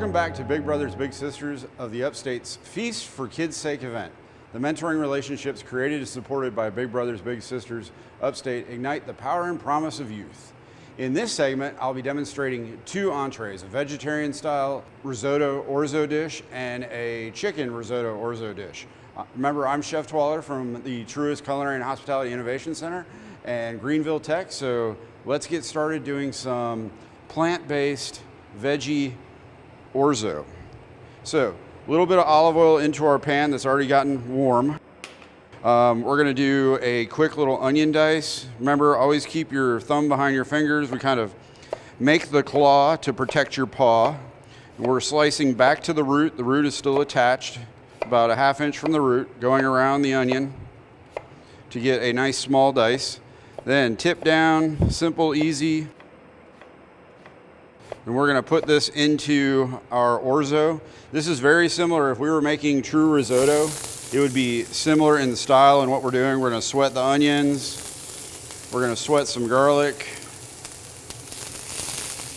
Welcome back to Big Brothers Big Sisters of the Upstate's Feast for Kids' Sake event. The mentoring relationships created and supported by Big Brothers Big Sisters Upstate ignite the power and promise of youth. In this segment, I'll be demonstrating two entrees, a vegetarian-style risotto orzo dish and a chicken risotto orzo dish. Remember, I'm Chef Twaler from the Truist Culinary and Hospitality Innovation Center and Greenville Tech, so let's get started doing some plant-based veggie orzo. So, a little bit of olive oil into our pan that's already gotten warm. We're gonna do a quick little onion dice. Remember, always keep your thumb behind your fingers. We kind of make the claw to protect your paw. And we're slicing back to the root. The root is still attached, about a ½ inch from the root, going around the onion to get a nice small dice. Then tip down, simple, easy. And we're gonna put this into our orzo. This is very similar. If we were making true risotto, it would be similar in the style and what we're doing. We're gonna sweat the onions. We're gonna sweat some garlic.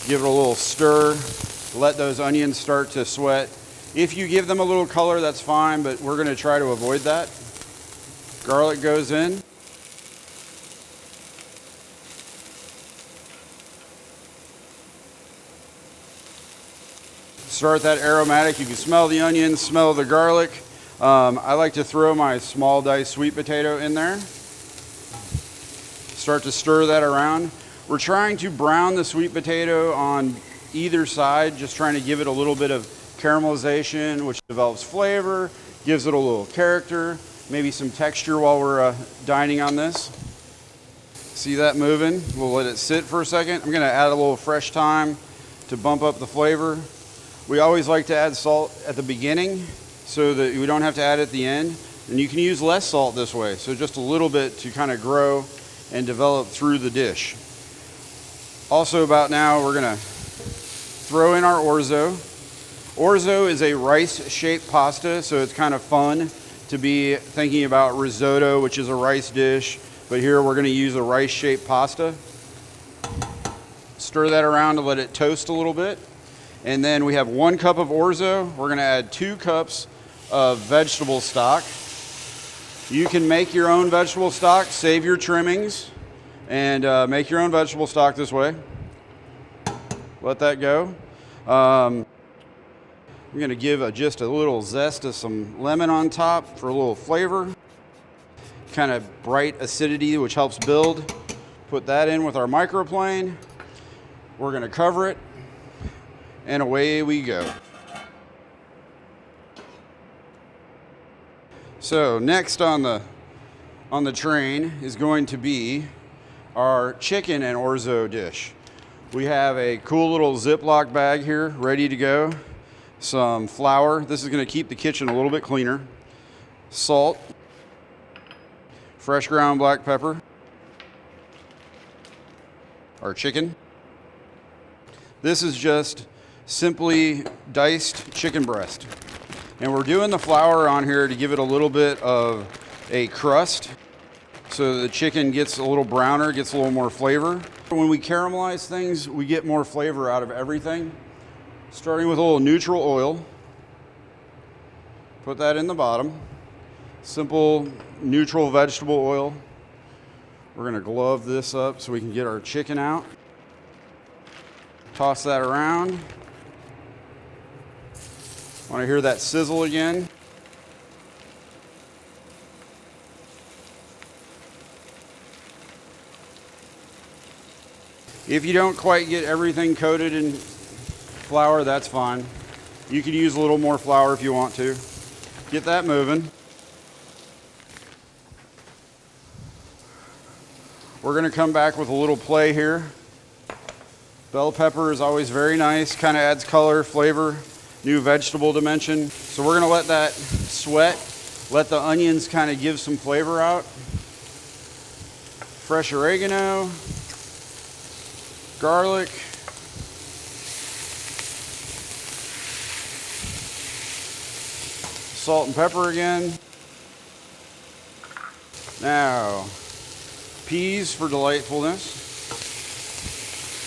Give it a little stir. Let those onions start to sweat. If you give them a little color, that's fine, but we're gonna try to avoid that. Garlic goes in. Start that aromatic. You can smell the onions, smell the garlic. I like to throw my small diced sweet potato in there. Start to stir that around. We're trying to brown the sweet potato on either side, just trying to give it a little bit of caramelization, which develops flavor, gives it a little character, maybe some texture while we're dining on this. See that moving? We'll let it sit for a second. I'm gonna add a little fresh thyme to bump up the flavor. We always like to add salt at the beginning so that we don't have to add it at the end. And you can use less salt this way, so just a little bit to kind of grow and develop through the dish. Also about now, we're gonna throw in our orzo. Orzo is a rice-shaped pasta, so it's kind of fun to be thinking about risotto, which is a rice dish, but here we're gonna use a rice-shaped pasta. Stir that around to let it toast a little bit. And then we have 1 cup of orzo. We're gonna add 2 cups of vegetable stock. You can make your own vegetable stock, save your trimmings, and make your own vegetable stock this way. Let that go. I'm gonna give just a little zest of some lemon on top for a little flavor. Kind of bright acidity, which helps build. Put that in with our microplane. We're gonna cover it. And away we go. So next on the train is going to be our chicken and orzo dish. We have a cool little Ziploc bag here ready to go. Some flour. This is going to keep the kitchen a little bit cleaner. Salt. Fresh ground black pepper. Our chicken. This is just simply diced chicken breast. And we're doing the flour on here to give it a little bit of a crust so the chicken gets a little browner, gets a little more flavor. When we caramelize things, we get more flavor out of everything. Starting with a little neutral oil. Put that in the bottom. Simple neutral vegetable oil. We're gonna glove this up so we can get our chicken out. Toss that around. Want to hear that sizzle again? If you don't quite get everything coated in flour, that's fine. You can use a little more flour if you want to. Get that moving. We're going to come back with a little play here. Bell pepper is always very nice, kind of adds color, flavor, new vegetable dimension. So we're gonna let that sweat, let the onions kind of give some flavor out. Fresh oregano, garlic, salt and pepper again. Now, peas for delightfulness.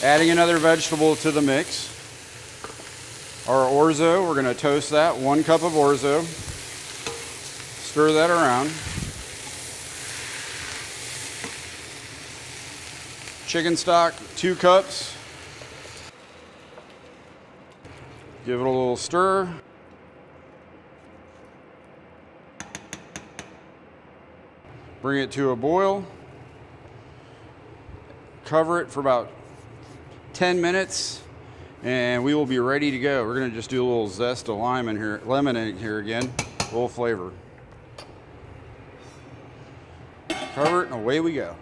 Adding another vegetable to the mix. Our orzo, we're gonna toast that, 1 cup of orzo. Stir that around. Chicken stock, 2 cups. Give it a little stir. Bring it to a boil. Cover it for about 10 minutes and we will be ready to go. We're gonna just do a little zest of lemon in here again, a little flavor. Cover it and away we go.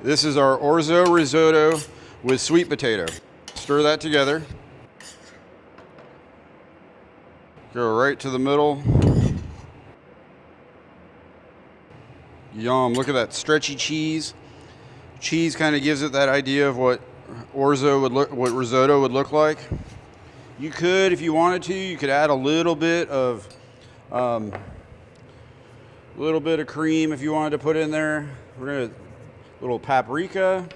This is our orzo risotto with sweet potato. Stir that together. Go right to the middle. Yum, look at that stretchy cheese. Cheese kind of gives it that idea of what risotto would look like. You could, if you wanted to, you could add a little bit of cream if you wanted to put in there. We're gonna little paprika,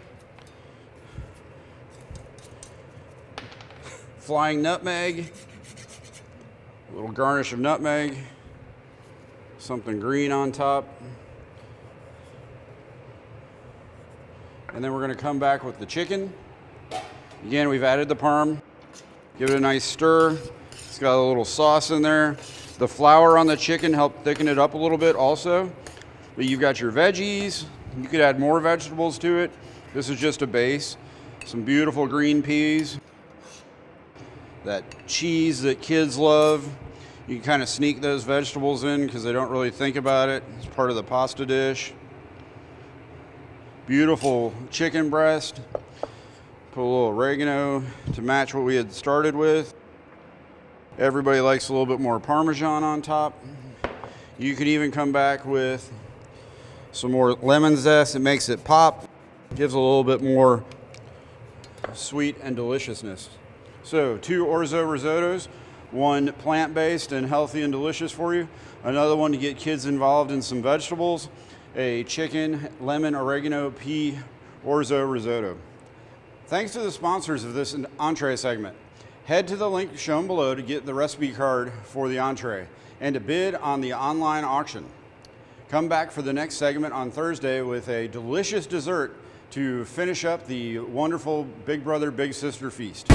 flying nutmeg, a little garnish of nutmeg, something green on top. And then we're gonna come back with the chicken. Again, we've added the parm. Give it a nice stir. It's got a little sauce in there. The flour on the chicken helped thicken it up a little bit also. But you've got your veggies. You could add more vegetables to it. This is just a base. Some beautiful green peas. That cheese that kids love. You can kind of sneak those vegetables in because they don't really think about it. It's part of the pasta dish. Beautiful chicken breast. Put a little oregano to match what we had started with. Everybody likes a little bit more Parmesan on top. You could even come back with some more lemon zest. It makes it pop. Gives a little bit more sweet and deliciousness. So 2 orzo risottos, 1 plant-based and healthy and delicious for you. Another one to get kids involved in some vegetables. A chicken, lemon, oregano, pea, orzo risotto. Thanks to the sponsors of this entree segment. Head to the link shown below to get the recipe card for the entree and to bid on the online auction. Come back for the next segment on Thursday with a delicious dessert to finish up the wonderful Big Brother, Big Sister feast.